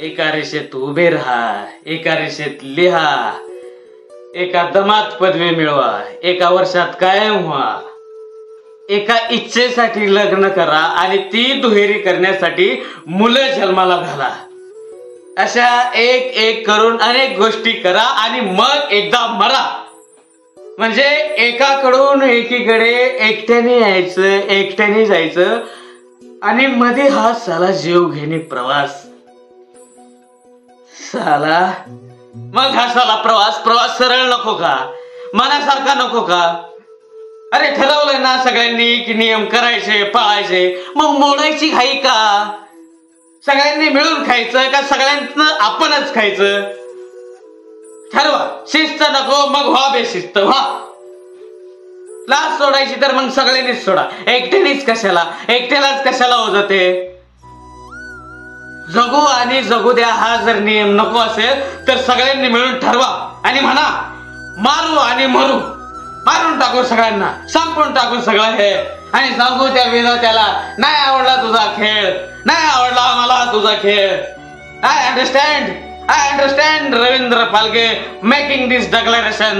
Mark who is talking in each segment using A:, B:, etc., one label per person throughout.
A: एका रेषेत उभे राहा, एका रेषेत लिहा, एका दमात पदवी मिळवा, एका वर्षात कायम व्हा, एका इच्छेसाठी लग्न करा आणि ती दुहेरी करण्यासाठी मुलं जन्माला घाला. अशा एक एक करून अनेक गोष्टी करा आणि मग एकदा मरा. म्हणजे एकाकडून एकीकडे एकट्याने यायचं, एकट्याने जायचं आणि मध्ये हा साला जीव घेणे प्रवास. साला मग हा साला प्रवास सरळ नको का, मनासारखा नको का? अरे ठरवलंय ना सगळ्यांनी की नियम करायचे पाळायचे, मग मोडायची घाई का? सगळ्यांनी मिळून खायचं का सगळ्यांचं आपणच खायचं? ठरवा. शिस्त नको मग व्हा बेशिस्त व्हा. लाच सोडायची तर मग सगळ्यांनीच सोडा, एकट्यानेच कशाला, एकट्यालाच कशाला ओझते? जगू आणि जगू द्या हा जर नियम नको असेल तर सगळ्यांनी मिळून ठरवा आणि म्हणा मारू आणि मरू. मारून टाकू सगळ्यांना, संपून टाकू सगळं हे आणि सांगू त्या विनोत्याला नाही आवडला तुझा खेळ, नाही आवडला मला तुझा खेळ. I understand Ravindra Phalke making this declaration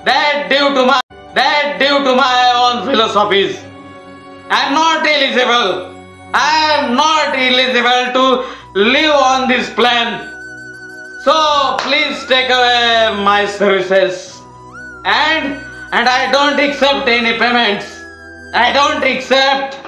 A: that due to my own philosophies I am not eligible to live on this plan, so please take away my services and I don't accept any payments. I don't accept